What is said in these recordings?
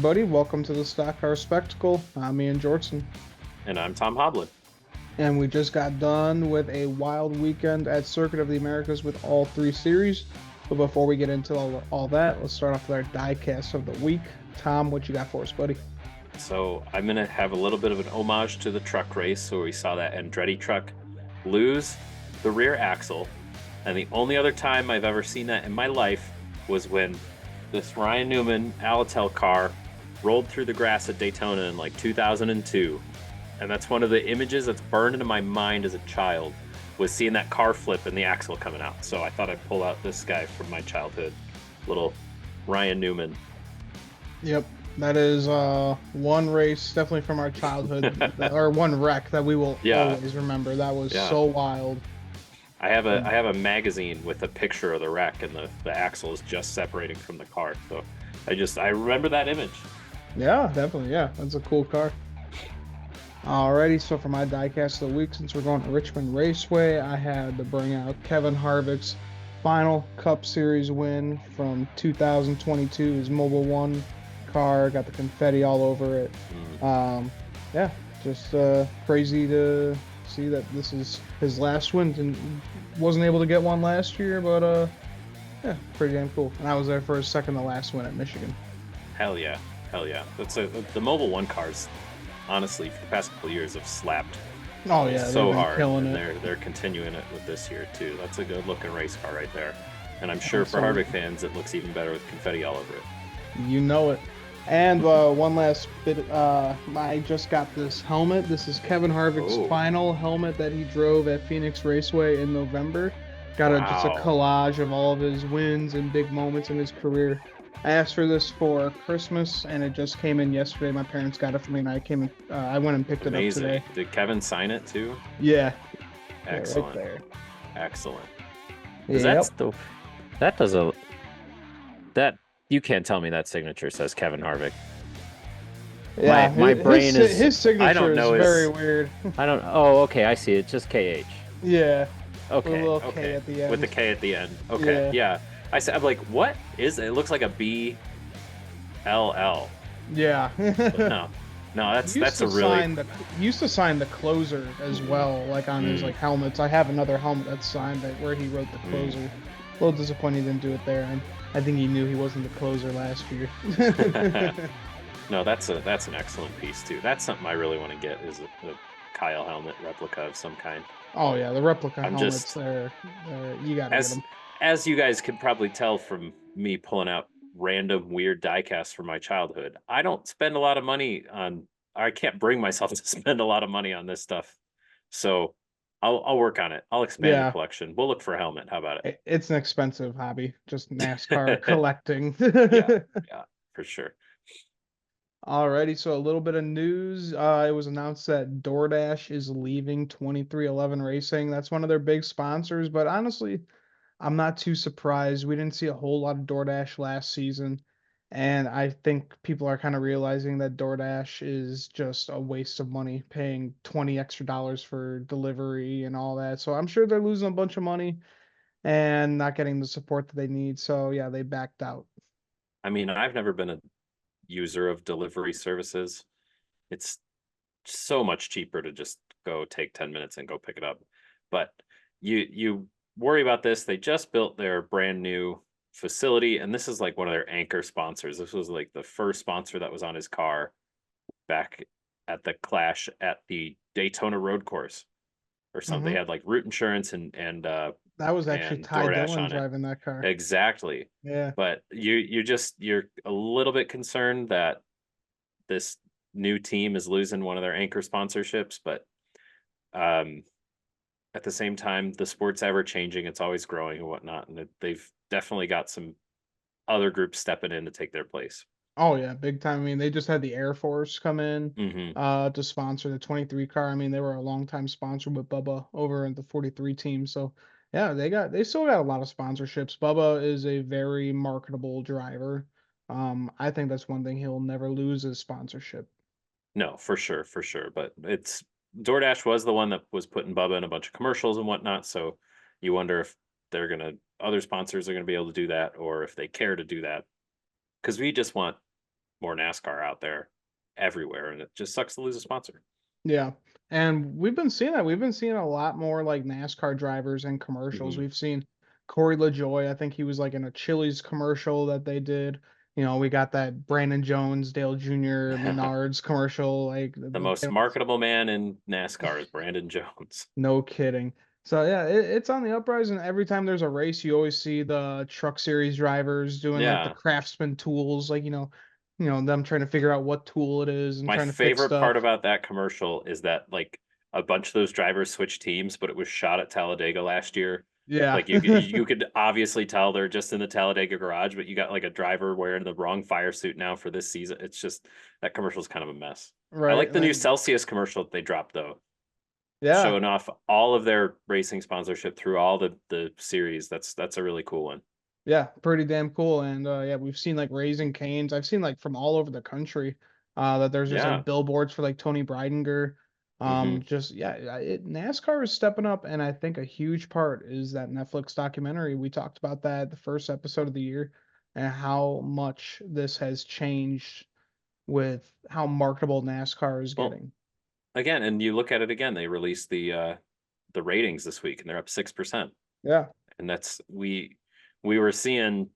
everybody. Welcome to the Stock Car Spectacle. I'm Ian Jortson. And I'm Tom Hoblin. And we just got done with a wild weekend at Circuit of the Americas with all three series. But before we get into all that, let's start off with our diecast of the week. Tom, what you got for us, buddy? So I'm going to have a little bit of an homage to the truck race where we saw that Andretti truck lose the rear axle. And the only other time I've ever seen that in my life was when this Ryan Newman Alatel car rolled through the grass at Daytona in like 2002. And that's one of the images that's burned into my mind as a child, was seeing that car flip and the axle coming out. So I thought I'd pull out this guy from my childhood, little Ryan Newman. Yep, that is one race definitely from our childhood, or one wreck that we will always remember. That was so wild. I have a magazine with a picture of the wreck, and the axle is just separating from the car. So I remember that image. Yeah, definitely. Yeah, that's a cool car. Alrighty, so for my diecast of the week, since we're going to Richmond Raceway, I had to bring out Kevin Harvick's final Cup Series win from 2022. His Mobile One car got the confetti all over it. Yeah, just crazy to see that this is his last win. And wasn't able to get one last year, but yeah, pretty damn cool. And I was there for his second to last win at Michigan. Hell yeah. That's the Mobile One cars, honestly, for the past couple of years have slapped. Oh yeah, so hard. Killing and it. They're continuing it with this year too. That's a good looking race car right there. And I'm sure for Harvick fans, it looks even better with confetti all over it. You know it. And one last bit, I just got this helmet. This is Kevin Harvick's final helmet that he drove at Phoenix Raceway in November. Got just a collage of all of his wins and big moments in his career. I asked for this for Christmas, and it just came in yesterday. My parents got it for me, and I went and picked it up today. Did Kevin sign it too? Yeah. Excellent. Yeah, right there. Excellent. Yep. You can't tell me that signature says Kevin Harvick. Yeah, my brain is. His signature I don't know, is very weird. I don't. Oh, okay. I see. It's just KH. Yeah. Okay. With a little K at the end. With the K at the end. Okay. Yeah. I'm like, what is it? It looks like a BLL. Yeah. No, that's a really. Used to sign the closer as well, like on his like helmets. I have another helmet that's signed where he wrote the closer. A little disappointed he didn't do it there, and I think he knew he wasn't the closer last year. No, that's an excellent piece too. That's something I really want to get, is a Kyle helmet replica of some kind. Oh yeah, the replica helmets. You gotta get them. As you guys can probably tell from me pulling out random weird diecasts from my childhood, I don't spend a lot of money on. I can't bring myself to spend a lot of money on this stuff, so I'll work on it. I'll expand the collection. We'll look for a helmet. How about it? It's an expensive hobby, just NASCAR collecting. yeah, for sure. Alrighty, so a little bit of news. It was announced that DoorDash is leaving 23XI Racing. That's one of their big sponsors, but honestly, I'm not too surprised. We didn't see a whole lot of DoorDash last season, and I think people are kind of realizing that DoorDash is just a waste of money, paying $20 extra for delivery and all that. So I'm sure they're losing a bunch of money and not getting the support that they need. So yeah, they backed out. I mean, I've never been a user of delivery services. It's so much cheaper to just go take 10 minutes and go pick it up. But you worry about this. They just built their brand new facility, and this is like one of their anchor sponsors. This was like the first sponsor that was on his car back at the Clash at the Daytona Road Course or something. They had like root insurance and that was actually Ty Dillon driving that car. Exactly. Yeah. But you're a little bit concerned that this new team is losing one of their anchor sponsorships, but at the same time, the sport's ever changing. It's always growing and whatnot, and they've definitely got some other groups stepping in to take their place. Oh yeah, big time. I mean, they just had the Air Force come in to sponsor the 23 car. I mean, they were a long time sponsor with Bubba over at the 43 team. So yeah, they still got a lot of sponsorships. Bubba is a very marketable driver. I think that's one thing he'll never lose is sponsorship. No, for sure. But DoorDash was the one that was putting Bubba in a bunch of commercials and whatnot. So you wonder if other sponsors are gonna be able to do that, or if they care to do that. Because we more NASCAR out there everywhere, and it just sucks to lose a sponsor. Yeah. And we've been seeing that. We've been seeing a lot more like NASCAR drivers in commercials. Hmm. We've seen Corey LaJoy. I think he was like in a Chili's commercial that they did. We got that Brandon Jones, Dale Jr., Menards commercial. Like, The most marketable man in NASCAR is Brandon Jones. no kidding. So yeah, it's on the uprise, and every time there's a race, you always see the Truck Series drivers doing like the Yeah. Craftsman tools, like them trying to figure out what tool it is and My trying to fix favorite part stuff. about that commercial is that like a bunch of those drivers switched teams, but it was shot at Talladega last year. Yeah. Like you could obviously tell they're just in the Talladega garage, but you got like a driver wearing the wrong fire suit now for this season. It's just that commercial's kind of a mess. I Right. like And the new then Celsius commercial that they dropped though, yeah. showing off all of their racing sponsorship through all the series. That's a really cool one. Yeah, pretty damn cool. And yeah, we've seen like Raising Canes. I've seen like from all over the country that there's just Yeah. like billboards for like Tony Breidinger. Hmm. Just yeah, NASCAR is stepping up, and I think a huge part is that Netflix documentary. We talked about that the first episode of the year, and how much this has changed with how marketable NASCAR is Well, getting. again, and you look at it again, they released the ratings this week and they're up 6%. Yeah, And that's we were seeing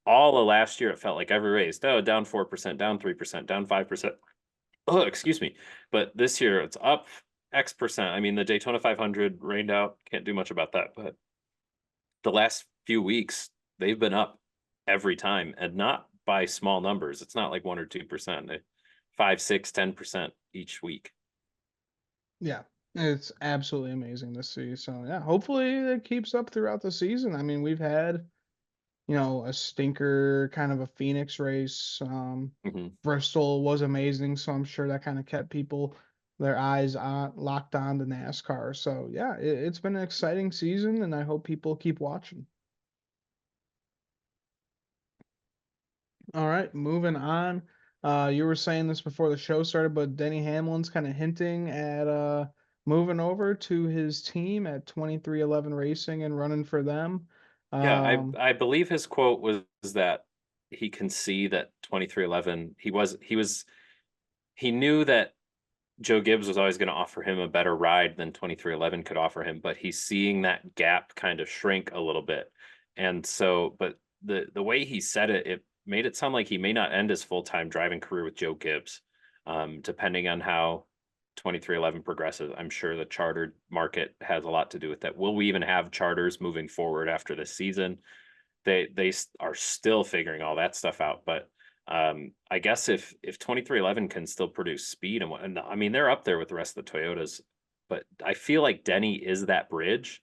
all of last year, it felt like every race, oh, down 4%, down 3%, down 5%. Oh, excuse me. But this year it's up X%. I mean, the Daytona 500 rained out. Can't do much about that. But the last few weeks, they've been up every time and not by small numbers. It's not like 1 or 2%. 5, 6, 10% each week. yeah, it's absolutely amazing to see. So yeah, hopefully it keeps up throughout the season. I mean, we've had a stinker kind of a Phoenix race. Hmm. Bristol was amazing, so I'm sure that kind of kept people their eyes on locked on to NASCAR. So yeah, it's been an exciting season, and I hope people keep watching. All right, moving on. You were saying this before the show started, but Denny Hamlin's kind of hinting at moving over to his team at 2311 Racing and running for them. Yeah, Um, I believe his quote was that he can see that 2311 he knew that Joe Gibbs was always going to offer him a better ride than 2311 could offer him, but he's seeing that gap kind of shrink a little bit. And so, but the way he said it, it made it sound like he may not end his full-time driving career with Joe Gibbs, depending on how 2311 progresses. I'm sure the chartered market has a lot to do with that. Will we even have charters moving forward after this season? They are still figuring all that stuff out, but I guess if 2311 can still produce speed and I mean they're up there with the rest of the Toyotas, but I feel like Denny is that bridge.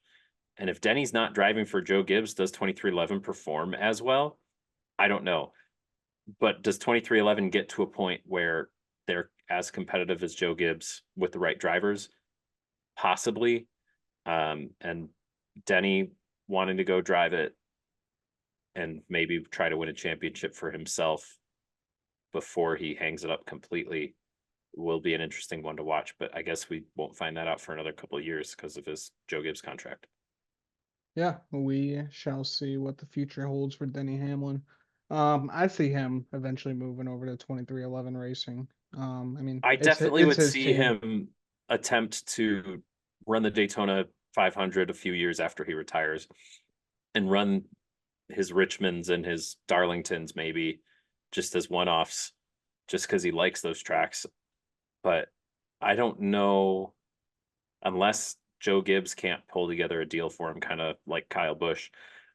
And if Denny's not driving for Joe Gibbs, does 2311 perform as well? I don't know. But does 2311 get to a point where they're as competitive as Joe Gibbs with the right drivers? Possibly. And Denny wanting to go drive it and maybe try to win a championship for himself before he hangs it up completely will be an interesting one to watch. But I guess we won't find that out for another couple of years because of his Joe Gibbs contract. Yeah, we shall see what the future holds for Denny Hamlin. I see him eventually moving over to 2311 Racing. I mean, I it's definitely it's would his see team. him attempt to run the Daytona 500 a few years after he retires and run his Richmonds and his Darlingtons maybe just as one-offs just because he likes those tracks. But I don't know unless Joe Gibbs can't pull together a deal for him, kind of like Kyle Busch.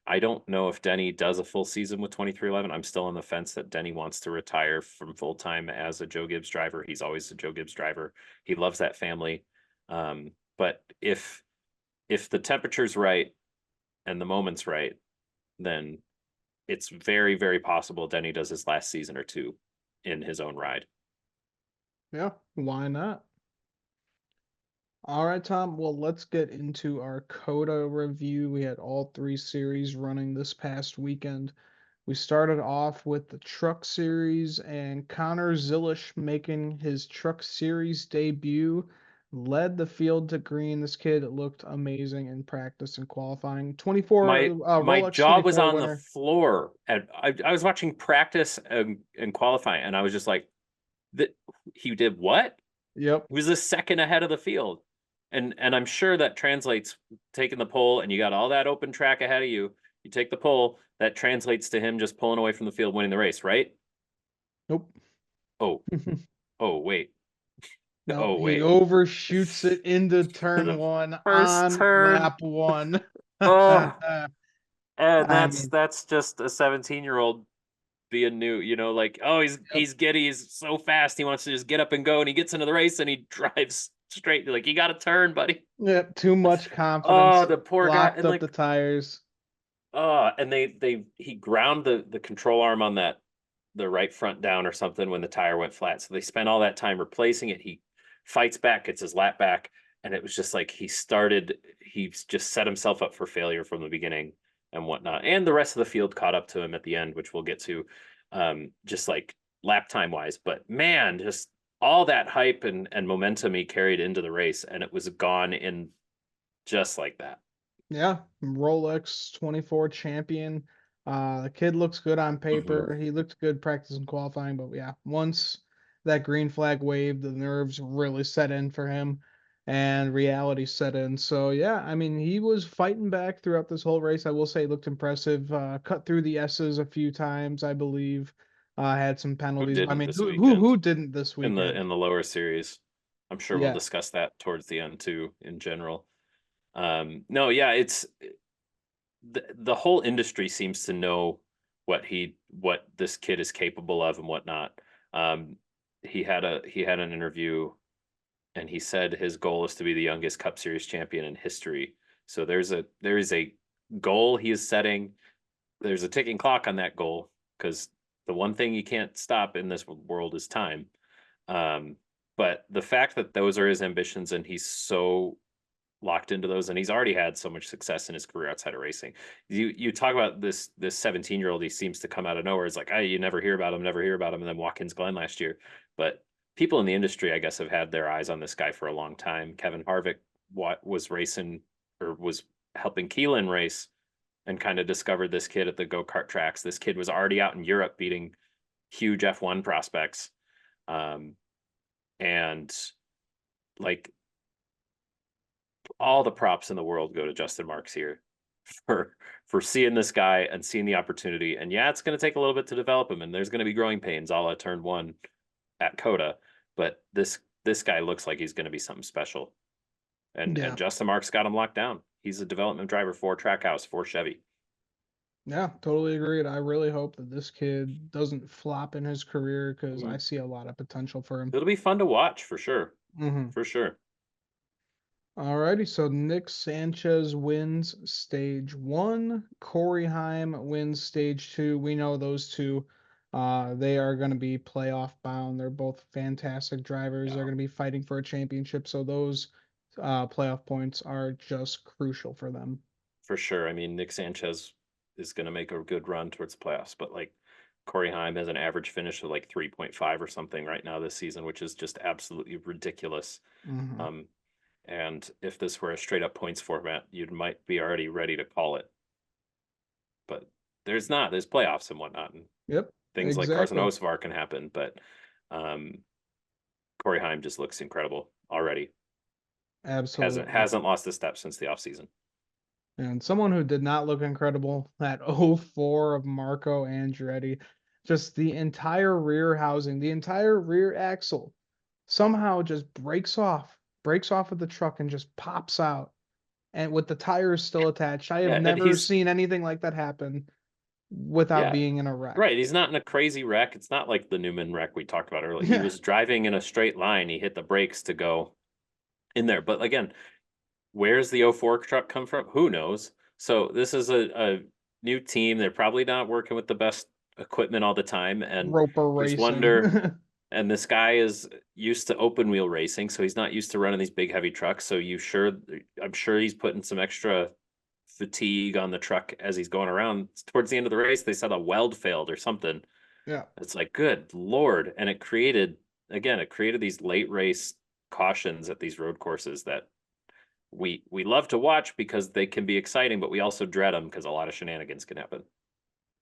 I don't know if Denny does a full season with 2311. I'm still on the fence that Denny wants to retire from full time as a Joe Gibbs driver. He's always a Joe Gibbs driver. He loves that family. But if the temperature's right and the moment's right, then it's very, very possible Denny does his last season or two in his own ride. Yeah, why not? All right, Tom. Well, let's get into our COTA review. We had all three series running this past weekend. We started off with the Truck Series and Connor Zilisch making his Truck Series debut. led the field to green. This kid looked amazing in practice and qualifying. 24 My Rolex jaw was 24 on the winner. floor, and I was watching practice and qualifying, and I was just like, that he did what? Yep. He was a second ahead of the field. And I'm sure that translates taking the pole and you got all that open track ahead of you. You take the pole, that translates to him just pulling away from the field, winning the race, right? Nope. Oh, oh, wait. No, Oh, he wait. overshoots it into turn The one first on turn. lap one. Oh, and I mean, that's just a 17-year-old being new, like, oh, yep, he's giddy, he's so fast, he wants to just get up and go, and he gets into the race and he drives straight. Like, you got to turn, buddy. yep, too much Oh, confidence, the poor guy. locked And up the like, tires. and he ground the control arm on the right front down or something when the tire went flat. So they spent all that time replacing it. He fights back, gets his lap back, and it was just like he just set himself up for failure from the beginning and whatnot. And the rest of the field caught up to him at the end, which we'll get to, just like lap time wise. But man, just all that hype and momentum he carried into the race, and it was gone in just like that. Yeah, Rolex 24 champion. The kid looks good on Mhm. paper. He looked good practice and qualifying, but yeah, once that green flag waved, the nerves really set in for him and reality set in. So yeah, I mean, he was fighting back throughout this whole race. I will say he looked impressive. Cut through the S's a few times, I believe. Had some Who penalties. I didn't mean, this who weekend didn't this in the weekend? in the lower series? I'm sure we'll Yeah. discuss that towards the end too, in general. No, yeah, it's the whole industry seems to know what this kid is capable of and whatnot. Um, he had an interview and he said his goal is to be the youngest Cup Series champion in history. So there is a goal he is setting. There's a ticking clock on that goal because the one thing you can't stop in this world is time. Um, but the fact that those are his ambitions and he's so locked into those, and he's already had so much success in his career outside of racing. You talk about this 17-year-old, he seems to come out of nowhere. It's like, you never hear about him, never hear about him, and then Watkins Glen last year. But people in the industry, I guess, have had their eyes on this guy for a long time. Kevin Harvick was racing or was helping Keelan race and kind of discovered this kid at the go-kart tracks. This kid was already out in Europe beating huge F1 prospects. Um, and like all the props in the world go to Justin Marks here for seeing this guy and seeing the opportunity. And yeah, it's going to take a little bit to develop him, and there's going to be growing pains, a la turn one at COTA. But this guy looks like he's going to be something special. Yeah. And Justin Marks got him locked down. He's a development driver for Trackhouse for Chevy. Yeah, totally agreed. I really hope that this kid doesn't flop in his career because I Mhm. see a lot of potential for him. It'll be fun to watch for sure. Hmm. For sure. Alrighty, so Nick Sanchez wins stage one. Corey Heim wins stage two. We know those two. They are going to be playoff bound. They're both fantastic drivers. They're Yeah, going to be fighting for a championship. So those playoff points are just crucial for them. for sure. I mean, Nick Sanchez is going to make a good run towards the playoffs, but like Corey Heim has an average finish of like 3.5 or something right now this season, which is just absolutely ridiculous. Hmm. Um, and if this were a straight up points format, you might be already ready to call it. But there's not. There's playoffs and whatnot, and Yep, things like Carson exactly. Hocevar can happen. But um, Corey Heim just looks incredible already. Hasn't Absolutely. hasn't lost a step since the offseason. And someone who did not look incredible, that '04 of Marco Andretti, just the entire rear housing, the entire rear axle somehow just breaks off of the truck and just pops out. And with the tires still attached. I have Yeah, and never seen anything like that happen without yeah, being in a wreck. right. He's not in a crazy wreck. It's not like the Newman wreck we talked about earlier. He Yeah. was driving in a straight line. He hit the brakes to go in there. But again, where's the '04 truck come from? Who knows? So this is a new team. They're probably not working with the best equipment all the time. And Roper you just racing. wonder, and this guy is used to open wheel racing, so he's not used to running these big heavy trucks. So I'm sure he's putting some extra fatigue on the truck as he's going around. Towards the end of the race, they said a weld failed or something. Yeah. It's like, good Lord. And it created these late race cautions at these road courses that we love to watch because they can be exciting, but we also dread them because a lot of shenanigans can happen.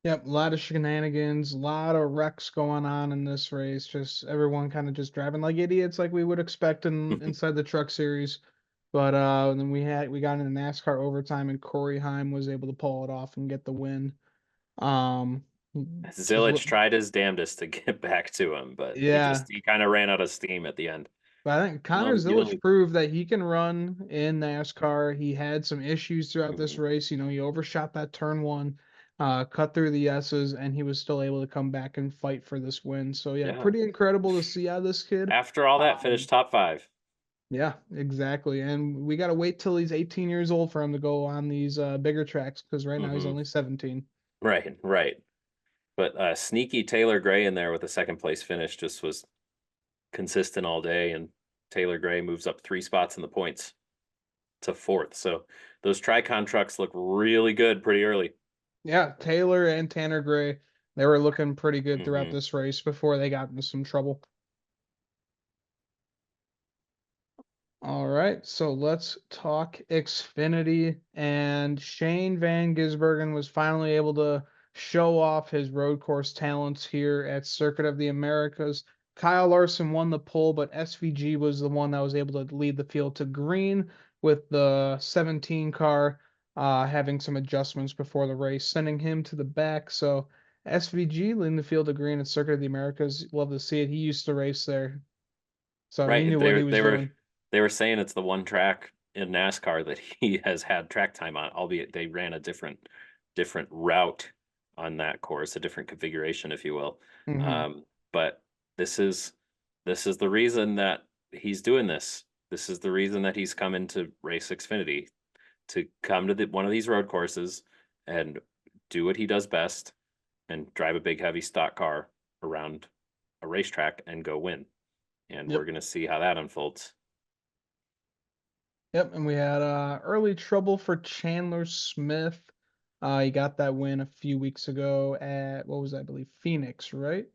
Yep, a lot of shenanigans, a lot of wrecks going on in this race. Just everyone kind of just driving like idiots, like we would expect inside the Truck Series. But then we got into NASCAR overtime, and Corey Heim was able to pull it off and get the win. Um, just Zillich tried his damnedest to get back to him, but yeah, he kind of ran out of steam at the end. but I think Connor No, Zilisch proved that he can run in NASCAR. He had some issues throughout this Mhm. race. He overshot that turn one, cut through the S's, and he was still able to come back and fight for this win. So yeah, Yeah. pretty incredible to see out of this kid. After all that, Um, finished top 5. yeah, exactly. And we got to wait till he's 18 years old for him to go on these bigger tracks because right now he's Hmm. only 17. Right, right. But sneaky Taylor Gray in there with a second place finish just was consistent all day, and Taylor Gray moves up 3 spots in the points to 4th. So those Tricon trucks look really good pretty early. Yeah, Taylor and Tanner Gray, they were looking pretty good throughout Hmm. this race before they got into some trouble. All right, so let's talk Xfinity. And Shane Van Gisbergen was finally able to show off his road course talents here at Circuit of the Americas. Kyle Larson won the pole, but SVG was the one that was able to lead the field to green with the 17 car having some adjustments before the race, sending him to the back. So SVG leading the field to green at Circuit of the Americas. Love to see it. He used to race there, so he Right. knew what he was doing. They were saying it's the one track in NASCAR that he has had track time on, albeit they ran a different route on that course, a different configuration, if you will. Hmm. But this is this is the reason that he's doing this. This is the reason that he's coming to race Xfinity, to come to one of these road courses and do what he does best and drive a big heavy stock car around a racetrack and go win. And we're Yep. going to see how that unfolds. Yep, and we had early trouble for Chandler Smith. He got that win a few weeks ago at what was that, I believe Phoenix, right?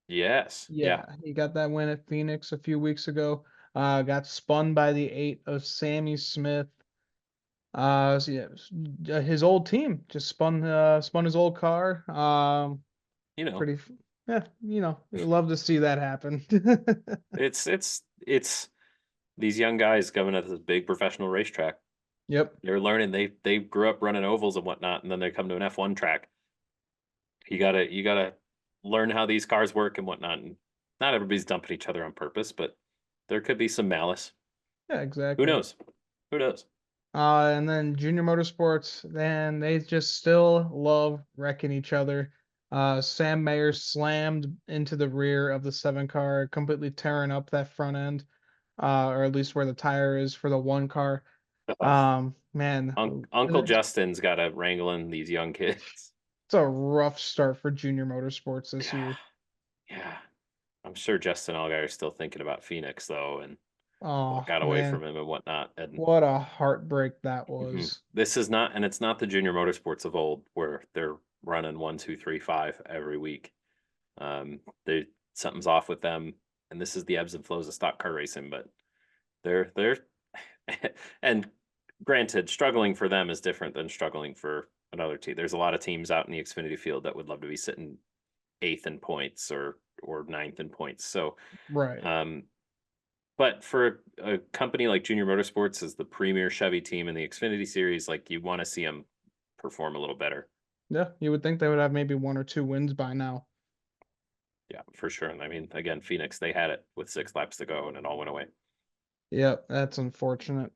Yes. Yeah. Yeah, he got that win at Phoenix a few weeks ago. Got spun by the 8 of Sammy Smith. So yeah, his old team just spun his old car. You know, Pretty, yeah, we love to see that happen. it's these young guys coming at this big professional racetrack. Yep. They're learning. They grew up running ovals and whatnot, and then they come to an F1 track. You gotta learn how these cars work and whatnot. And not everybody's dumping each other on purpose, but there could be some malice. Yeah, Who exactly. knows? Who knows? And then Junior Motorsports, then they just still love wrecking each other. Sam Mayer slammed into the rear of the 7 car, completely tearing up that front end, or at least where the tire is for the 1 car. Ugh. Man, Uncle it's Justin's got to wrangling these young kids. a rough start for Junior Motorsports this Yeah, year. yeah. I'm sure Justin Allgaier is still thinking about Phoenix though, and what Oh got away man, from him and whatnot. And what a heartbreak that mhm. was. This is not, and it's not the junior motorsports of old where they're running 1, 2, 3, 5 every week. They something's off with them, and this is the ebbs and flows of stock car racing. But they're and granted, struggling for them is different than struggling for another team. There's a lot of teams out in the Xfinity field that would love to be sitting 8th in points or 9th in points. So Right. um, but for a company like Junior Motorsports as the premier Chevy team in the Xfinity Series, like you want to see them perform a little better. Yeah, you would think they would have maybe 1 or 2 wins by now. Yeah, for sure. And I mean, again, Phoenix, they had it with 6 laps to go and it all went away. Yep, that's unfortunate.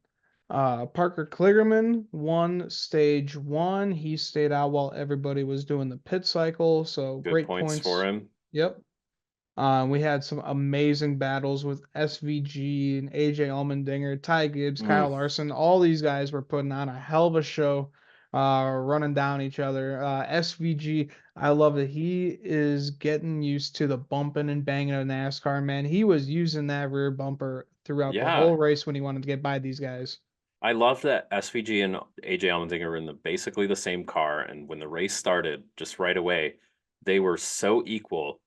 Parker Kligerman won stage 1. He stayed out while everybody was doing the pit cycle, so Good great points for points. him. Yep. We had some amazing battles with SVG and AJ Allmendinger, Ty Gibbs, Mm, Kyle Larson. All these guys were putting on a hell of a show, running down each other. SVG, I love that he is getting used to the bumping and banging of NASCAR, man. He was using that rear bumper throughout the yeah. whole race when he wanted to get by these guys. I love that SVG and AJ Allmendinger were in basically the same car. And when the race started, just right away, they were so equal.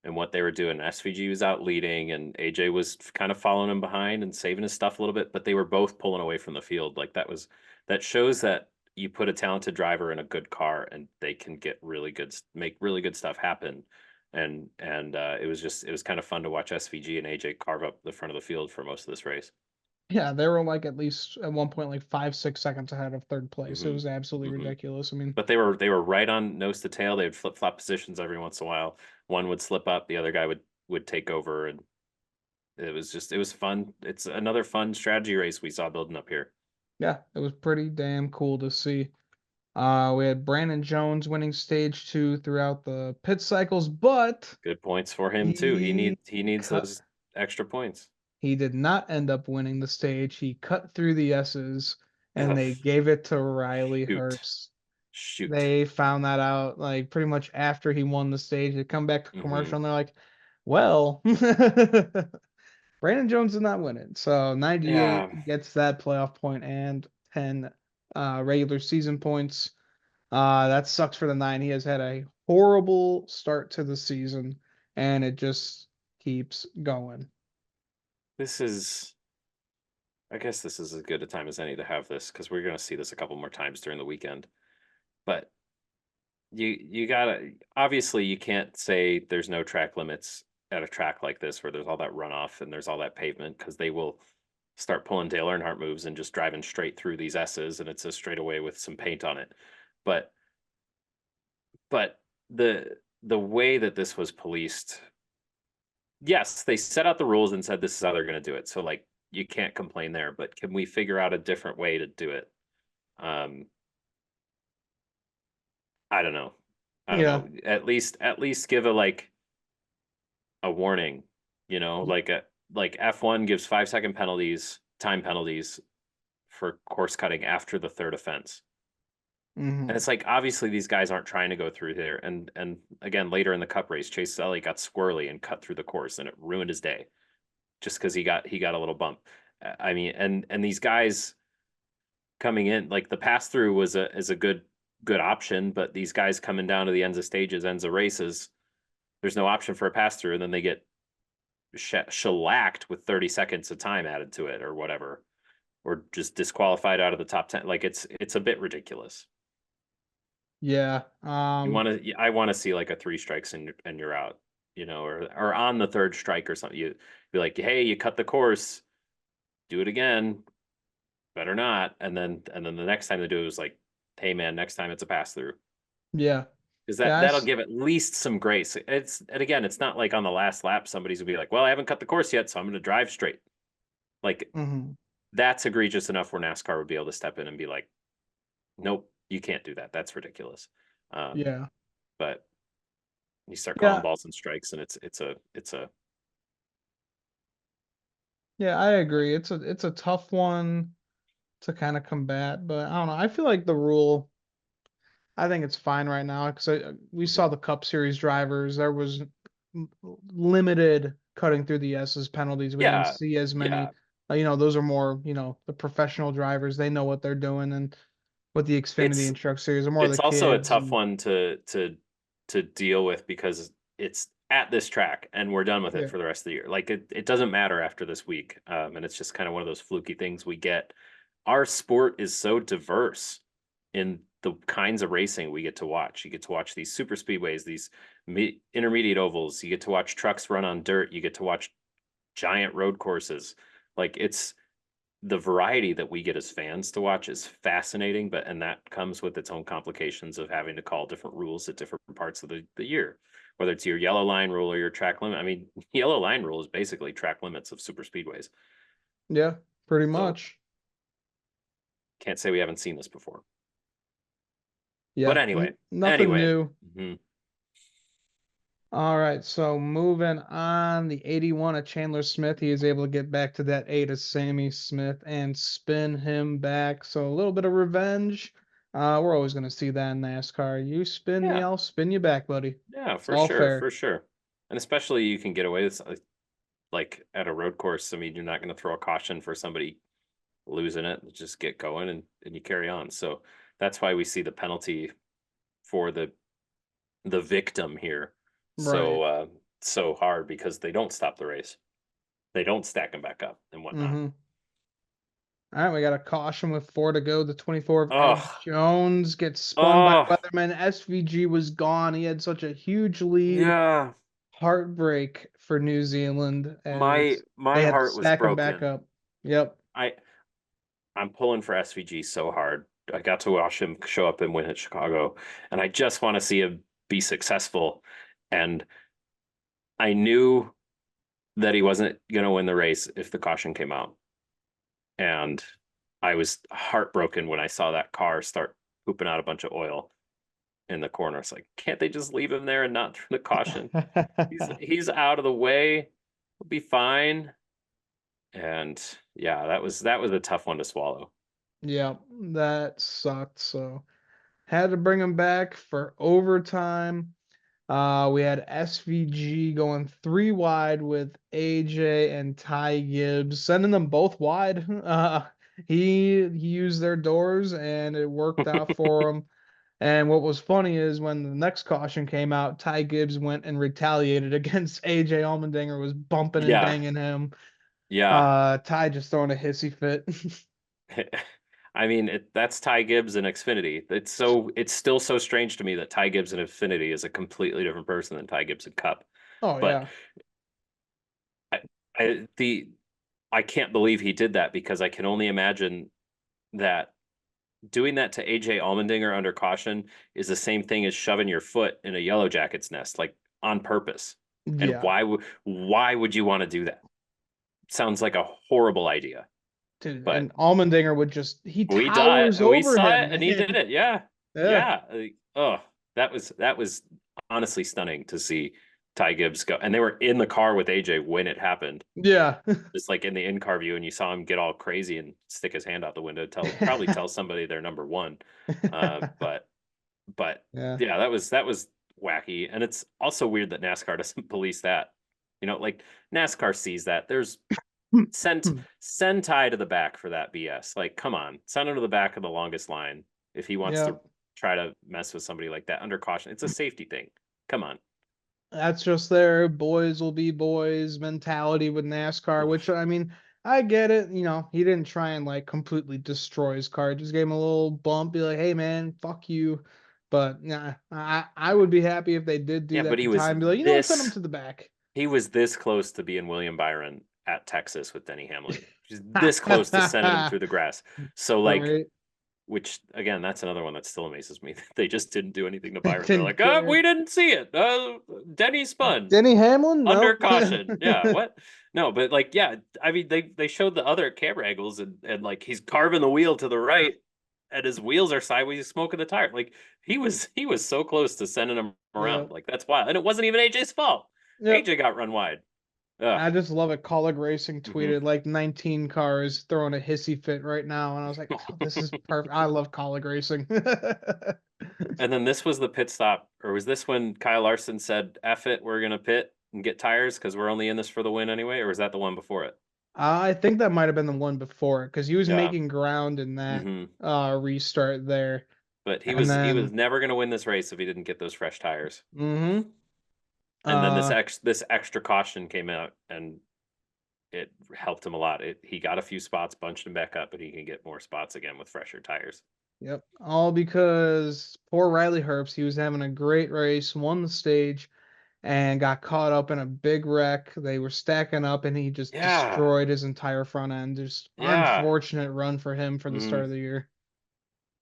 and what they were doing. SVG was out leading, and AJ was kind of following him behind and saving his stuff a little bit, but they were both pulling away from the field. Like that shows that you put a talented driver in a good car and they can make really good stuff happen. And it was kind of fun to watch SVG and AJ carve up the front of the field for most of this race. Yeah, they were like at least at one point like 5, 6 seconds ahead of third place. It Hmm. was absolutely Hmm. ridiculous. I mean, But they were right on nose to tail. They would flip flop positions every once in a while. One would slip up, the other guy would take over, and it was fun. It's another fun strategy race we saw building up here. yeah, it was pretty damn cool to see. We had Brandon Jones winning stage two throughout the pit cycles, but Good points for him too. he He needs cut. those extra points. He did not end up winning the stage. He cut through the S's, and Ugh, they gave it to Riley shoot, Herbst. shoot. They found that out like pretty much after he won the stage. They come back to Hmm. commercial and they're like, "Well, Brandon Jones did not win it. So Yeah, 98 gets that playoff point and 10 regular season points. That sucks for the nine. He has had a horrible start to the season, and it just keeps going. this is. I guess this is as good a time as any to have this because we're going to see this a couple more times during the weekend. But you gotta obviously you can't say there's no track limits at a track like this where there's all that runoff and there's all that pavement because they will start pulling Dale Earnhardt moves and just driving straight through these S's and it's a straightaway with some paint on it. But but the way that this was policed, yes, they set out the rules and said this is how they're going to do it. So like you can't complain there, but can we figure out a different way to do it? Um, I don't know. I don't Yeah. know. At least give a warning, like F1 gives 5-second penalties, time penalties for course cutting after the third offense. And Hmm. it's like obviously these guys aren't trying to go through there. And again, later in the cup race, Chase Elliott got squirrely and cut through the course and it ruined his day just because he got a little bump. I mean, and these guys coming in, like the pass through is a good option, but these guys coming down to the ends of stages, ends of races, there's no option for a pass through, and then they get shellacked with 30 seconds of time added to it or whatever, or just disqualified out of the top 10. Like it's a bit ridiculous. Yeah. I want to see like a 3 strikes and you're out, or on the third strike or something. You be like, hey, you cut the course, do it again, better not. And then the next time they do it was like, hey man, next time it's a pass through. Yeah. Because Yeah. that'll give at least some grace. And again, it's not like on the last lap somebody's gonna be like, well, I haven't cut the course yet, so I'm gonna drive straight. Like Mhm. that's egregious enough where NASCAR would be able to step in and be like, nope, you can't do that. That's ridiculous. Um, Yeah. but you start calling Yeah. balls and strikes, and it's a Yeah. I agree. It's a tough one to kind of combat, but I don't know. I feel like the rule. I think it's fine right now because we saw mhm. the Cup Series drivers. There was limited cutting through the S's penalties. We didn't Yeah, see as yeah. many. Those are more, the professional drivers. They know what they're doing, and with the Xfinity It's and Truck Series, are more the it's also a kids. tough And one to deal with because it's at this track and we're done with it yeah, for the rest of the year. Like it doesn't matter after this week. And it's just kind of one of those fluky things we get. Our sport is so diverse in the kinds of racing we get to watch. You get to watch these super speedways, these intermediate ovals. You get to watch trucks run on dirt. You get to watch giant road courses. Like it's the variety that we get as fans to watch is fascinating, and that comes with its own complications of having to call different rules at different parts of the year, whether it's your yellow line rule or your track limit. I mean, yellow line rule is basically track limits of super speedways. yeah, pretty So much. can't say we haven't seen this before. But Yeah, nothing anyway, new. mhm. All right, so moving on, the 81 of Chandler Smith, he is able to get back to that 8 of Sammy Smith and spin him back. So a little bit of revenge. We're always going to see that in NASCAR. You spin me, Yeah, I'll spin you back, buddy. yeah, It's for all sure, fair. for sure. And especially you can get away with like at a road course. I mean, you're not going to throw a caution for somebody losing it, just get going and you carry on. So that's why we see the penalty for the victim here. So Right. so hard because they don't stop the race. They don't stack them back up and whatnot. Mm-hmm. All right, we got a caution with 4 to go. The 24 of Eddie Oh, Jones gets spun by oh, Weatherman. SVG was gone. He had such a huge lead. yeah. Heartbreak for New Zealand My as my they had to heart was stack him back broken. up. Yep. I I'm pulling for SVG so hard. I got to watch him show up and win at Chicago, and I just want to see him be successful. And I knew that he wasn't going to win the race if the caution came out. And I was heartbroken when I saw that car start pooping out a bunch of oil in the corner. It's like, can't they just leave him there and not through the caution? He's out of the way. He'll be fine. And yeah, that was a tough one to swallow. Yep, that sucked. So had to bring him back for overtime. We had SVG going 3 wide with AJ and Ty Gibbs, sending them both wide. He used their doors and it worked out for him. And what was funny is when the next caution came out, Ty Gibbs went and retaliated against AJ Allmendinger, was bumping and Yeah, banging him. yeah. Ty just throwing a hissy fit. I mean, that's Ty Gibbs and Xfinity. It's still so strange to me that Ty Gibbs and Xfinity is a completely different person than Ty Gibbs and Cup. Oh But yeah. I, I can't believe he did that because I can only imagine that doing that to AJ Allmendinger under caution is the same thing as shoving your foot in a Yellow Jackets nest, like on purpose. And Yeah. why would you want to do that? Sounds like a horrible idea. Dude, But and Allmendinger would just he towers we over saw him, it and he did man. it. Yeah. Yeah. Yeah. Oh, that was honestly stunning to see Ty Gibbs go. And they were in the car with AJ when it happened. Yeah. Just like in the in-car view, and you saw him get all crazy and stick his hand out the window, probably tell somebody they're number one. But Yeah. yeah, that was wacky. And it's also weird that NASCAR doesn't police that. Like NASCAR sees that. There's send Ty to the back for that BS. Like, come on, send him to the back of the longest line if he wants Yeah. to try to mess with somebody like that under caution. It's a safety thing. Come on. That's just their boys will be boys mentality with NASCAR, which I mean, I get it. He didn't try and like completely destroy his car. Just gave him a little bump, be like, hey man, fuck you. But nah, I would be happy if they did do Yeah, that but at the time. Be like, what, send him to the back. he was this close to being William Byron at Texas with Denny Hamlin. He's this close to sending him through the grass. So like, Right. which again, that's another one that still amazes me. They just didn't do anything to They Byron. They're didn't like, oh, care. we didn't see it. Denny spun Denny Hamlin? under Nope. caution. Yeah, what? No, but like, yeah, I mean, they showed the other camera angles and like he's carving the wheel to the right, and his wheels are sideways, he's smoking the tire. Like he was so close to sending him around. Yep. Like that's wild, and it wasn't even AJ's fault. Yep. AJ got run wide. Ugh. I just love it. Colleague Racing Hmm. tweeted like 19 cars throwing a hissy fit right now, and I was like, oh, this is perfect. I love Colleague Racing. And then this was the pit stop, or was this when Kyle Larson said, "F it, we're gonna pit and get tires because we're only in this for the win anyway," or was that the one before it? I think that might have been the one before it because he was Yeah. making ground in that Hmm. restart there. But he And was he was then never gonna win this race if he didn't get those fresh tires. mm-hmm. And then this Uh extra caution came out and it helped him a lot. He got a few spots, bunched him back up, but he can get more spots again with fresher tires. yep. All because poor Riley Herbst, he was having a great race, won the stage, and got caught up in a big wreck. They were stacking up, and he just Yeah, destroyed his entire front end. Just yeah. unfortunate run for him for the start Hmm. of the year.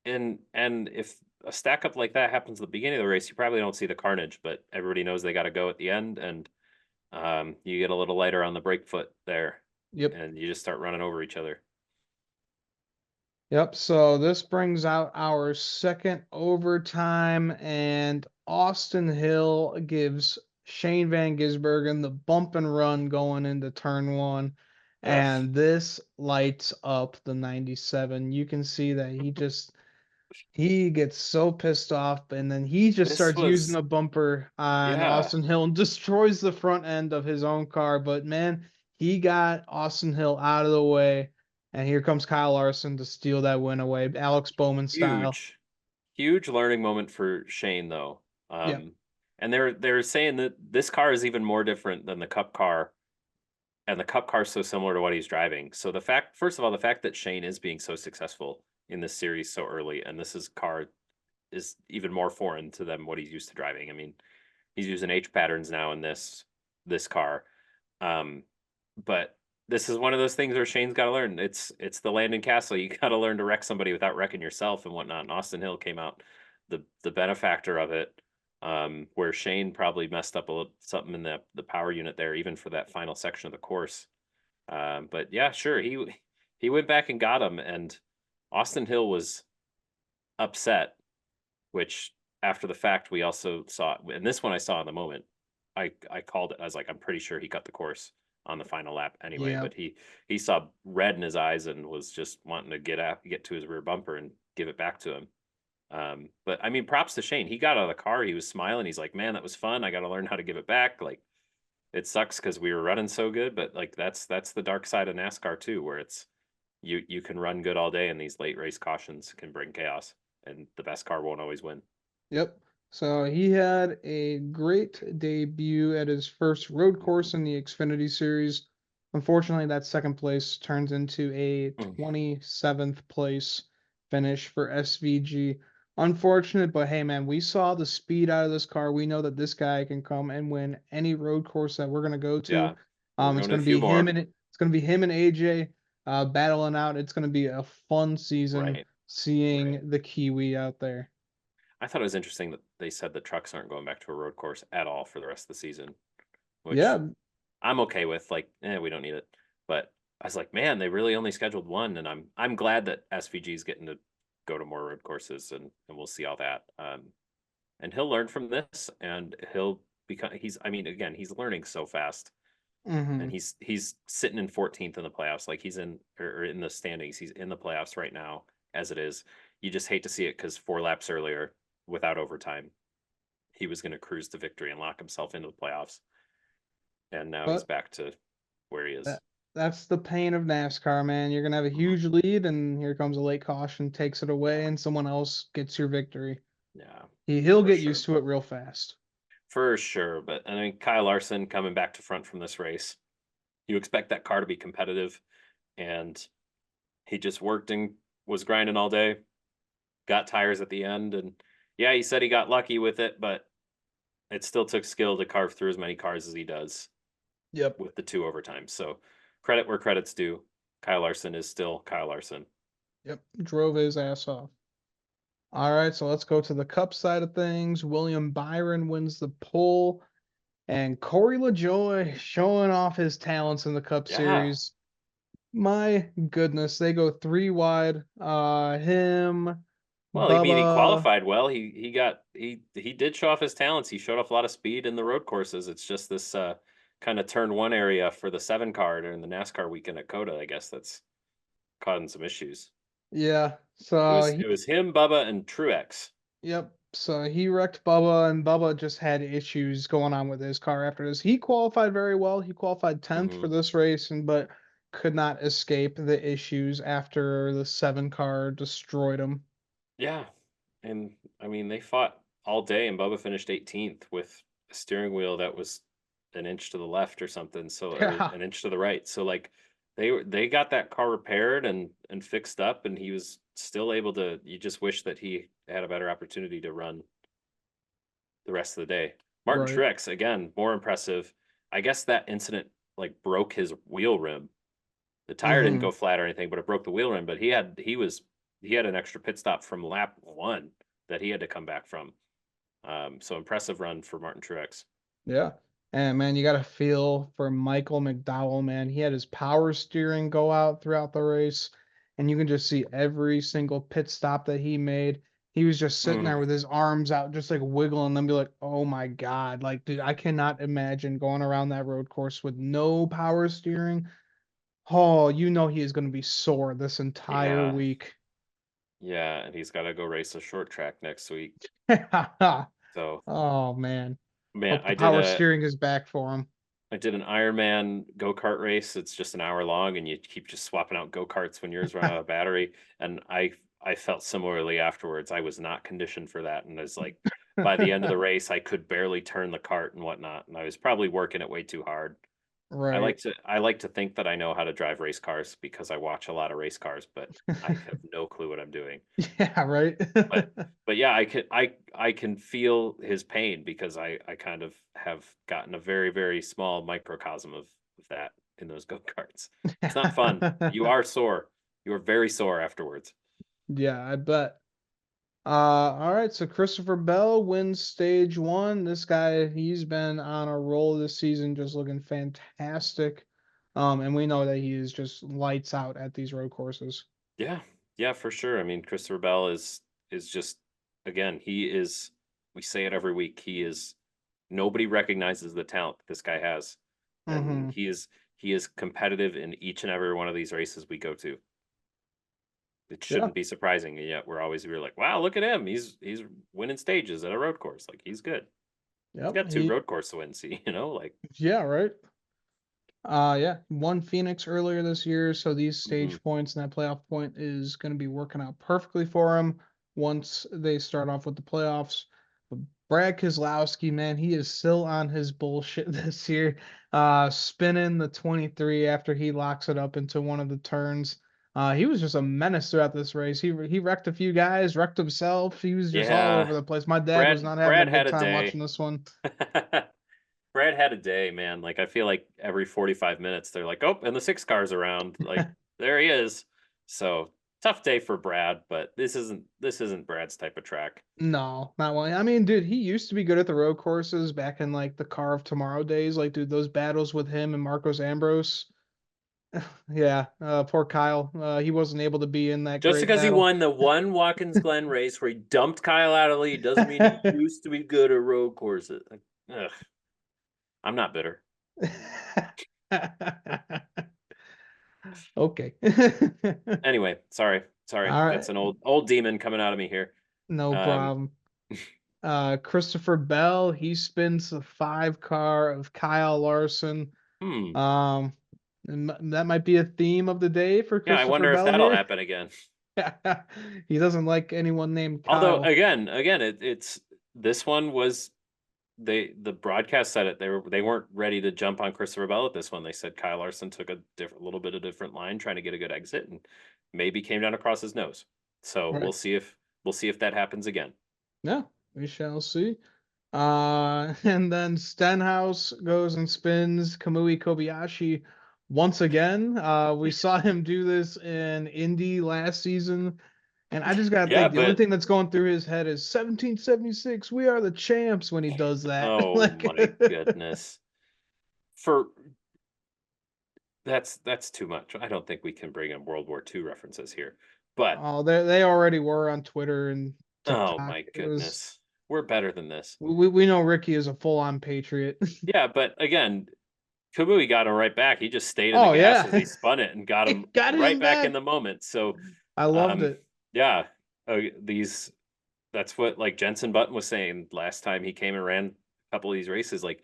And if a stack up like that happens at the beginning of the race, you probably don't see the carnage, but everybody knows they got to go at the end, and you get a little lighter on the brake foot there, Yep. and you just start running over each other. Yep. So this brings out our second overtime, and Austin Hill gives Shane Van Gisbergen the bump and run going into turn one. Ugh. And this lights up the 97. You can see that he gets so pissed off, and then he just This starts using was, the bumper on yeah, Austin Hill and destroys the front end of his own car. But man, he got Austin Hill out of the way, and here comes Kyle Larson to steal that win away, Alex Bowman style. huge, huge learning moment for Shane though. Yep. Um, And they're saying that this car is even more different than the Cup car, and the Cup car is so similar to what he's driving. So the fact, first of all, the fact that Shane is being so successful in this series so early, and this is car is even more foreign to them what he's used to driving. I mean, he's using H patterns now in this car. Um, but this is one of those things where Shane's got to learn. It's the Landon Castle. You got to learn to wreck somebody without wrecking yourself and whatnot. And Austin Hill came out the benefactor of it. Where Shane probably messed up a little something in the power unit there, even for that final section of the course. But yeah, sure, he went back and got him, and Austin Hill was upset, which after the fact we also saw, and this one I saw in the moment. I called it. I was like, I'm pretty sure he cut the course on the final lap anyway, Yeah. but he saw red in his eyes and was just wanting to get to his rear bumper and give it back to him. But I mean, props to Shane. He got out of the car. He was smiling. He's like, man, that was fun. I got to learn how to give it back. Like, it sucks because we were running so good, but like that's the dark side of NASCAR too, where it's you can run good all day and these late race cautions can bring chaos, and the best car won't always win. Yep. So he had a great debut at his first road course in the Xfinity Series. Unfortunately, that second place turns into a Mm. 27th place finish for SVG. Unfortunate, but hey, man, we saw the speed out of this car. We know that this guy can come and win any road course that we're gonna go to. Yeah, we're It's going to a gonna few be him more. and it's gonna be him and AJ battling out. It's gonna be a fun season Right, right. seeing the Kiwi out there. I thought it was interesting that they said the trucks aren't going back to a road course at all for the rest of the season, which Yeah, I'm okay with. Like, we don't need it. But I was like, man, they really only scheduled one, and I'm glad that SVG is getting to go to more road courses, and we'll see all that. And he'll learn from this, and he'll become. He's, I mean, again, he's learning so fast, and hmm he's sitting in 14th in the playoffs, like he's in or in the standings. He's in the playoffs right now as it is. You just hate to see it because 4 laps earlier, without overtime, he was going to cruise to victory and lock himself into the playoffs, and now he's But back to where he is. that's the pain of NASCAR, man. You're gonna have a Mhm. huge lead, and here comes a late caution, takes it away, Yeah, and someone else gets your victory. yeah, He'll for get sure. used to it real fast. For sure. But I mean, Kyle Larson coming back to front from this race, you expect that car to be competitive, and he just worked and was grinding all day, got tires at the end, and yeah, he said he got lucky with it, but it still took skill to carve through as many cars as he does Yep. with the 2 overtimes. So credit where credit's due. Kyle Larson is still Kyle Larson. Yep. Drove his ass off. All right, so let's go to the Cup side of things. William Byron wins the pole, and Corey LaJoy showing off his talents in the Cup Yeah. Series. My goodness, they go three wide. Him, Well, I mean, he Bubba. qualified well. He did show off his talents. He showed off a lot of speed in the road courses. It's just this kind of turn one area for the 7 car during the NASCAR weekend at COTA. I guess that's causing some issues. Yeah. It So was he it was him, Bubba, and Truex. Yep. So he wrecked Bubba, and Bubba just had issues going on with his car after this. He qualified very well. He qualified 10th Hmm. for this race, and but could not escape the issues after the 7 car destroyed him. Yeah, and I mean they fought all day, and Bubba finished 18th with a steering wheel that was an inch to the left or something, so or Yeah, an inch to the right. So like they got that car repaired and fixed up, and he was still able to. You just wish that he had a better opportunity to run the rest of the day. Martin right. Truex again, more impressive. I guess that incident like broke his wheel rim. The tire didn't hmm go flat or anything, but it broke the wheel rim. But he had an extra pit stop from lap one that he had to come back from. So impressive run for Martin Truex. Yeah. And man, you got to feel for Michael McDowell, man. He had his power steering go out throughout the race, and you can just see every single pit stop that he made. He was just sitting Mm, there with his arms out, just like wiggling them, be like, oh my God. Like, dude, I cannot imagine going around that road course with no power steering. Oh, you know he is going to be sore this entire yeah, week. yeah, and he's got to go race a short track next week. So Oh man. man, Hope the power steering is back for him. I did an Ironman go kart race. It's just an hour long, and you keep just swapping out go karts when yours run out of battery. And I felt similarly afterwards. I was not conditioned for that, and I was like, by the end of the race, I could barely turn the cart and whatnot, and I was probably working it way too hard. Right. I like to think that I know how to drive race cars because I watch a lot of race cars, but I have no clue what I'm doing. Yeah, right. But yeah, I can feel his pain because I kind of have gotten a very, very small microcosm of that in those go-karts. It's not fun. You are sore. You are very sore afterwards. Yeah, I bet. All right, so Christopher Bell wins stage one. This guy, he's been on a roll this season, just looking fantastic. And we know that he is just lights out at these road courses. Yeah. Yeah, for sure. I mean, Christopher Bell is just again, he is we say it every week. He is nobody recognizes the talent that this guy has. And Mm-hmm. he is competitive in each and every one of these races we go to. It Yeah. shouldn't be surprising, and yet we're like, wow, look at him. He's winning stages at a road course. Like he's good. He's Yep. got two road course wins, like Yeah, right. Yeah, won Phoenix earlier this year, so these mhm. stage points and that playoff point is going to be working out perfectly for him once they start off with the playoffs. But Brad Keselowski, man, he is still on his bullshit this year. Spinning the 23 after he locks it up into one of the turns. He was just a menace throughout this race. He wrecked a few guys, wrecked himself. He was just all Yeah. over the place. My dad was not having a Brad had good a time watching day. this one. Brad had a day, man. Like I feel like every 45 minutes they're like, "Oh, and the six cars around." Like there he is. So, tough day for Brad, but this isn't Brad's type of track. No, not one. I mean, dude, he used to be good at the road courses back in like the Car of Tomorrow days. Like, dude, those battles with him and Marcos Ambrose. Yeah, poor Kyle. He wasn't able to be in that Just great because he battle. won the one Watkins Glen race where he dumped Kyle out of the lead doesn't mean he used to be good at road courses. Like, ugh, I'm not bitter. Okay. Anyway, sorry. All That's right, an old demon coming out of me here. no Um, problem. Christopher Bell, he spins the five car of Kyle Larson. hmm. Um, and that might be a theme of the day for Yeah, I Christopher wonder if Bell that'll here. happen again. He doesn't like anyone named Although Kyle. again, it's this one was the broadcast said it they weren't ready to jump on Christopher Bell at this one. They said Kyle Larson took a little bit of different line trying to get a good exit and maybe came down across his nose. So Right. we'll see if that happens again. Yeah, we shall see. And then Stenhouse goes and spins Kamui Kobayashi once again. We saw him do this in Indy last season. And I just gotta Yeah, think the only but thing that's going through his head is 1776. We are the champs when he does that. oh Like, my goodness. For that's too much. I don't think we can bring in World War II references here. But oh, they already were on Twitter and oh TikTok. my It was goodness. We're better than this. we know Ricky is a full on patriot. Yeah, but again, Kamui got him right back. He just stayed in the Oh gas as yeah, he spun it and got him it got right him back in back. the moment. So, I loved um, it. yeah, these that's what like Jensen Button was saying last time he came and ran a couple of these races. Like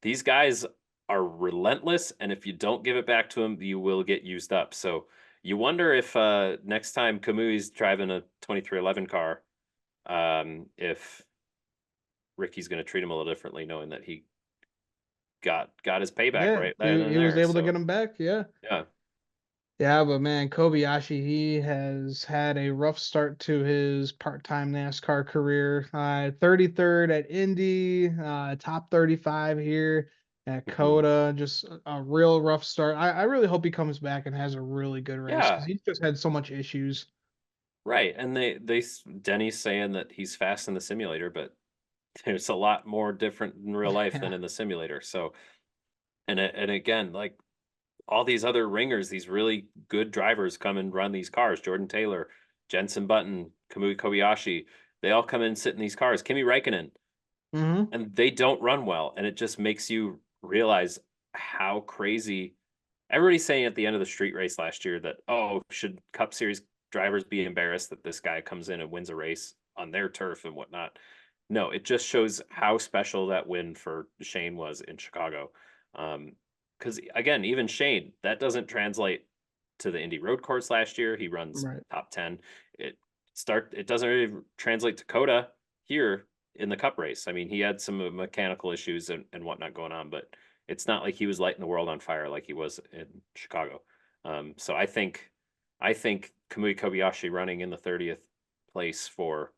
these guys are relentless, and if you don't give it back to them, you will get used up. So you wonder if next time Kamui's driving a 2311 car, if Ricky's going to treat him a little differently, knowing that he got his payback Yeah, right then and he was there. able to So get him back. Yeah. yeah. Yeah, but man, Kobayashi, he has had a rough start to his part-time NASCAR career. 33rd at Indy, top 35 here at Mhm. COTA. Just a real rough start. I really hope he comes back and has a really good race because Yeah, he's just had so much issues. right. And Denny's saying that he's fast in the simulator, but there's a lot more different in real life than Yeah. in the simulator. So, and again, like all these other ringers, these really good drivers come and run these cars. Jordan Taylor, Jensen Button, Kamui Kobayashi, they all come in and sit in these cars. Kimi Räikkönen, Hmm. and they don't run well. And it just makes you realize how crazy everybody's saying at the end of the street race last year that, oh, should Cup Series drivers be embarrassed that this guy comes in and wins a race on their turf and whatnot? No, it just shows how special that win for Shane was in Chicago. Because again, even Shane, that doesn't translate to the Indy Road Course last year. He runs Right. top 10. It it doesn't really translate to Coda here. in the Cup race. I mean, he had some mechanical issues and whatnot going on, but it's not like he was lighting the world on fire like he was in Chicago. So I think Kamui Kobayashi running in the 30th place for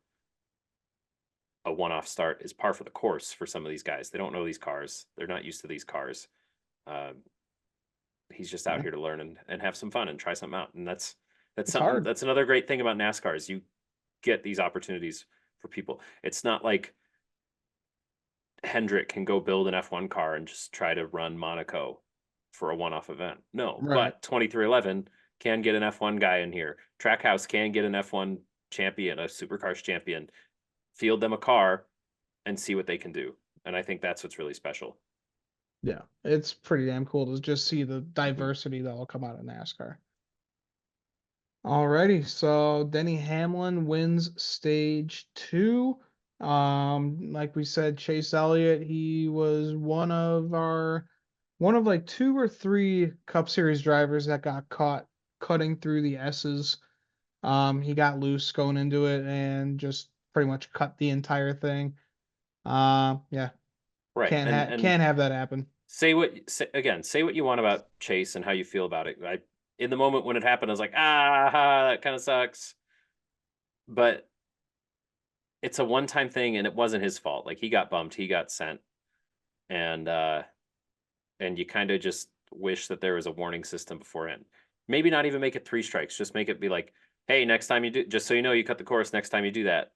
a one-off start is par for the course for some of these guys. They don't know these cars. They're not used to these cars. Um, he's just out Yeah, here to learn and have some fun and try something out. And that's it's something hard. that's another great thing about NASCAR is you get these opportunities for people. It's not like Hendrick can go build an F1 car and just try to run Monaco for a one-off event. No, Right. but 2311 can get an F1 guy in here. Trackhouse can get an F1 champion, a supercars champion, field them a car and see what they can do. And I think that's what's really special. Yeah, it's pretty damn cool to just see the Mm-hmm. diversity that will come out of NASCAR. Alrighty, so Denny Hamlin wins stage two. Like we said, Chase Elliott, he was one of like two or three Cup Series drivers that got caught cutting through the S's. He got loose going into it and just pretty much cut the entire thing. Yeah, Right. And can't have that happen. say what you want about Chase and how you feel about it. In the moment when it happened, I was like, that kind of sucks. But it's a one-time thing and it wasn't his fault. Like he got bumped, he got sent. And and you kind of just wish that there was a warning system beforehand. Maybe not even make it 3 strikes, just make it be like, hey, next time you do, just so you know, you cut the course, next time you do that,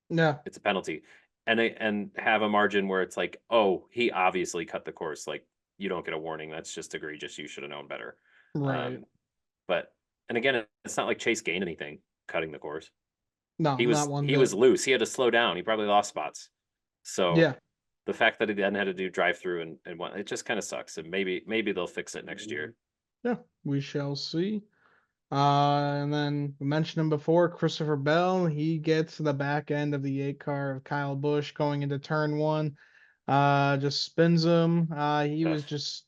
Yeah, it's a penalty. And have a margin where it's like, oh, he obviously cut the course. Like you don't get a warning. That's just egregious. You should have known better. right. Um, but and again, it's not like Chase gained anything cutting the course. No, He not was one he bit. was loose. He had to slow down. He probably lost spots. So Yeah. the fact that he then had to do drive through and what it just kind of sucks. And maybe they'll fix it next year. Yeah, we shall see. And then we mentioned him before, Christopher Bell. He gets the back end of the 8 car of Kyle Busch going into turn one. Just spins him. He Ugh. was just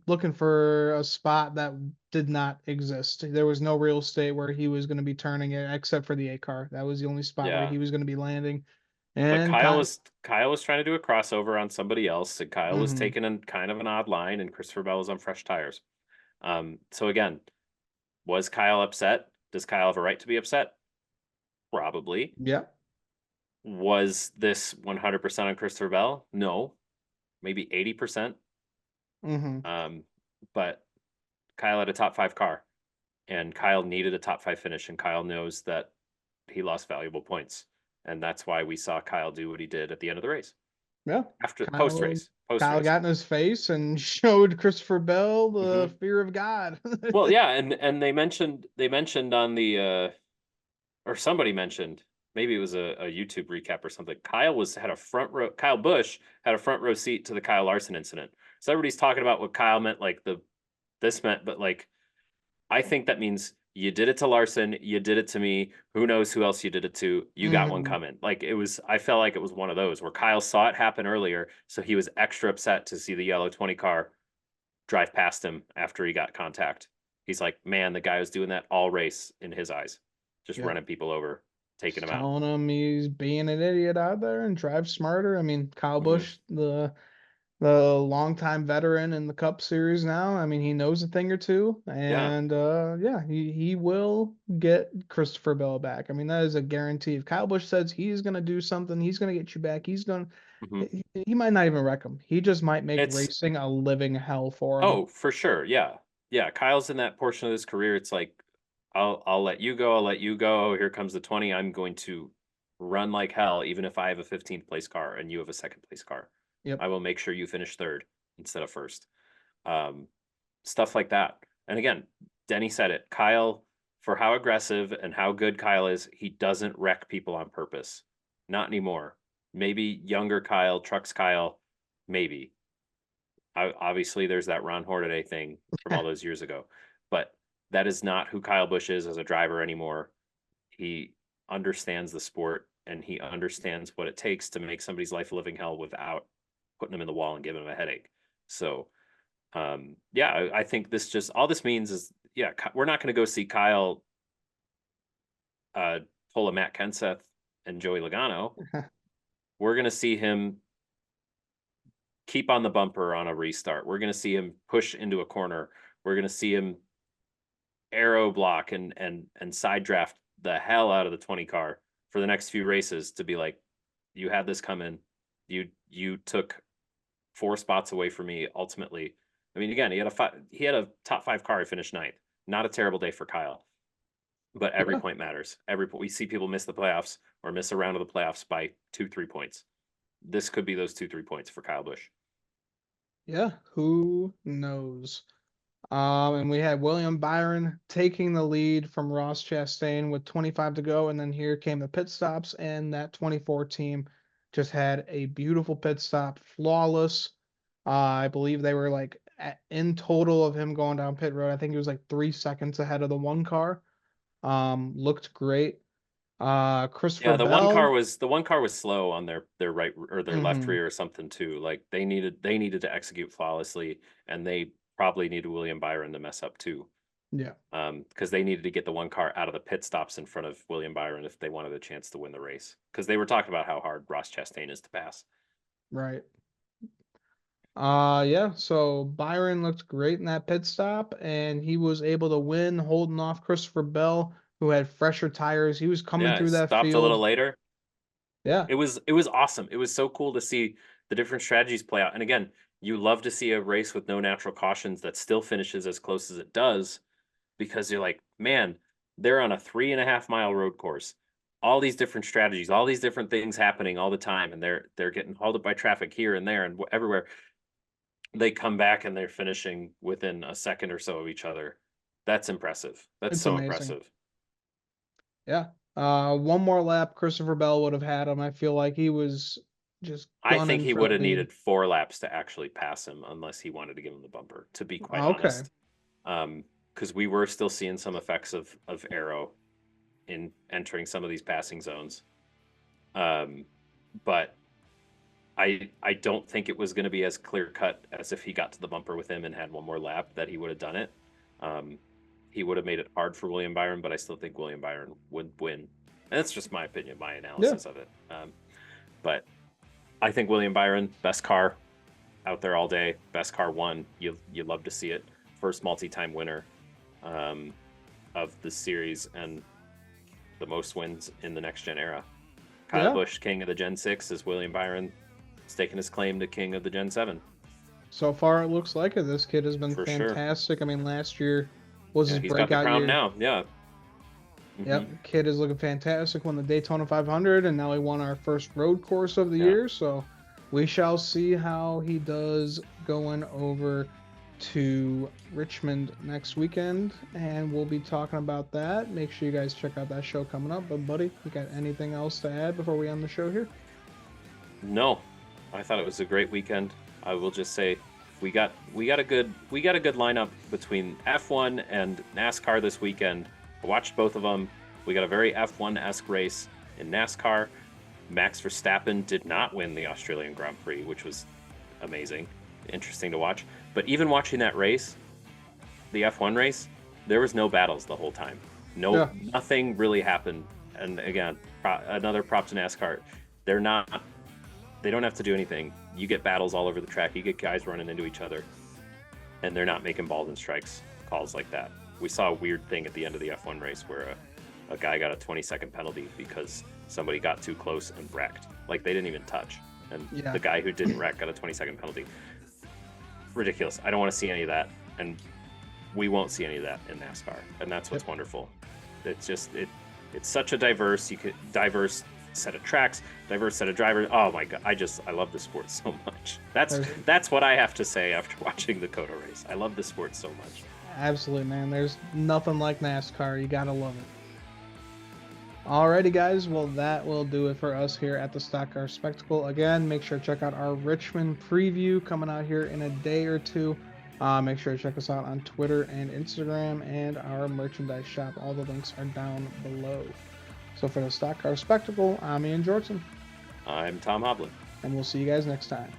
looking for a spot that did not exist. There was no real estate where he was going to be turning it except for the 8 car. That was the only spot where Yeah. he was going to be landing. But And Kyle, Kyle was trying to do a crossover on somebody else, and Kyle was hmm taking a kind of an odd line, and Christopher Bell was on fresh tires. So again, was Kyle upset? Does Kyle have a right to be upset? Probably. yeah, Was this 100% on Christopher Bell? No, maybe 80%. hmm Um, but Kyle had a top 5 car, and Kyle needed a top 5 finish, and Kyle knows that he lost valuable points, and that's why we saw Kyle do what he did at the end of the race. yeah. After Kyle, post Kyle race. got in his face and showed Christopher Bell the Hmm. fear of God. Well, yeah, and they mentioned on the or somebody mentioned, maybe it was a YouTube recap or something. Kyle Busch had a front row seat to the Kyle Larson incident. So everybody's talking about what Kyle meant, like this meant, but like I think that means you did it to Larson, you did it to me. Who knows who else you did it to? You got one hmm coming. Like it was, I felt like it was one of those where Kyle saw it happen earlier, so he was extra upset to see the yellow 20 car drive past him after he got contact. He's like, man, the guy was doing that all race in his eyes, just Yep. running people over, taking Just them out. telling him he's being an idiot out there and drive smarter. I mean, Kyle Hmm. Busch, the longtime veteran in the Cup Series now. I mean, he knows a thing or two, Yeah. and yeah, he will get Christopher Bell back. I mean, that is a guarantee. If Kyle Busch says he's gonna do something, he's gonna get you back. Hmm. He might not even wreck him. He just might make It's racing a living hell for him. Oh, for sure. Yeah. Yeah. Kyle's in that portion of his career. It's like, I'll let you go. I'll let you go. Here comes the 20. I'm going to run like hell, even if I have a 15th place car and you have a second place car. Yep. I will make sure you finish third instead of first. Um, Stuff like that. And again, Denny said it. Kyle, for how aggressive and how good Kyle is, he doesn't wreck people on purpose. Not anymore. Maybe younger Kyle, trucks Kyle, maybe. Obviously, there's that Ron Hornaday thing from all those years ago, but that is not who Kyle Busch is as a driver anymore. He understands the sport and he understands what it takes to make somebody's life a living hell without putting them in the wall and giving them a headache. So, yeah, I think this just all this means is, yeah, we're not going to go see Kyle uh, pull a Matt Kenseth and Joey Logano, we're going to see him keep on the bumper on a restart. We're going to see him push into a corner. We're going to see him aero block and side draft the hell out of the 20 car for the next few races to be like, you had this coming. You took 4 spots away from me ultimately. I mean, again, he had a top 5 car. He finished 9th. Not a terrible day for Kyle. But every point matters. We see people miss the playoffs or miss a round of the playoffs by 2-3 points. This could be those 2-3 points for Kyle Busch. Yeah, who knows? And we had William Byron taking the lead from Ross Chastain with 25 to go, and then here came the pit stops, and that 24 team just had a beautiful pit stop, flawless. I believe they were like in total of him going down pit road. I think he was like 3 seconds ahead of the one car. Looked great. Christopher Yeah, the one Bell. car was slow on their right or their left Mhm. rear or something too. Like they needed to execute flawlessly, and they probably needed William Byron to mess up too. Yeah. Because they needed to get the one car out of the pit stops in front of William Byron if they wanted a chance to win the race. Because they were talking about how hard Ross Chastain is to pass. Right. Yeah, so Byron looked great in that pit stop, and he was able to win, holding off Christopher Bell, who had fresher tires. He was coming Yeah, through that stopped a little field. later. Yeah, It was awesome. It was so cool to see the different strategies play out. And again, you love to see a race with no natural cautions that still finishes as close as it does, because you're like, man, they're on a 3.5 mile road course. All these different strategies, all these different things happening all the time, and they're getting hauled up by traffic here and there and everywhere. They come back and they're finishing within a second or so of each other. That's impressive. That's it's so amazing. impressive. Yeah. One more lap, Christopher Bell would have had him. I feel like he was just I think gunning he for the would have lead. needed 4 laps to actually pass him, unless he wanted to give him the bumper, to be quite Okay. honest. Because we were still seeing some effects of aero in entering some of these passing zones. But I don't think it was going to be as clear cut as if he got to the bumper with him and had one more lap that he would have done it. He would have made it hard for William Byron, but I still think William Byron would win. And that's just my opinion, my Yeah. analysis of it. But I think William Byron, best car out there all day, best car won. You love to see it. First multi-time winner of the series and the most wins in the next gen era. Kyle Busch, king of the Gen 6, is William Byron staking his claim to king of the Gen 7. So far, it looks like it. This kid has been For fantastic. Sure. I mean, last year was his he's got the breakout crown year. now. Yeah. Yep, kid is looking fantastic. Won the Daytona 500, and now he won our first road course of the year. So we shall see how he does going over to Richmond next weekend, and we'll be talking about that. Make sure you guys check out that show coming up. But buddy, you got anything else to add before we end the show here? No, I thought it was a great weekend. I will just say we got a good lineup between F1 and NASCAR this weekend. I watched both of them. We got a very F1-esque race in NASCAR. Max Verstappen did not win the Australian Grand Prix, which was amazing, interesting to watch. But even watching that race, the F1 race, there was no battles the whole time. Nothing really happened. And again, another prop to NASCAR. They don't have to do anything. You get battles all over the track. You get guys running into each other, and they're not making balls and strikes calls like that. We saw a weird thing at the end of the F1 race where a guy got a 20-second penalty because somebody got too close and wrecked. Like, they didn't even touch. And the guy who didn't wreck got a 20-second penalty. Ridiculous. I don't want to see any of that. And we won't see any of that in NASCAR. And that's what's wonderful. It's just, it's such a diverse set of tracks, diverse set of drivers. Oh my god, I love the sport so much. That's what I have to say after watching the COTA race. I love the sport so much. Absolutely, man. There's nothing like NASCAR. You gotta love it. Alrighty, guys. Well, that will do it for us here at the Stock Car Spectacle. Again, make sure to check out our Richmond preview coming out here in a day or two. Make sure to check us out on Twitter and Instagram and our merchandise shop. All the links are down below. So for the Stock Car Spectacle, I'm Ian Jordan. I'm Tom Hoblin. And we'll see you guys next time.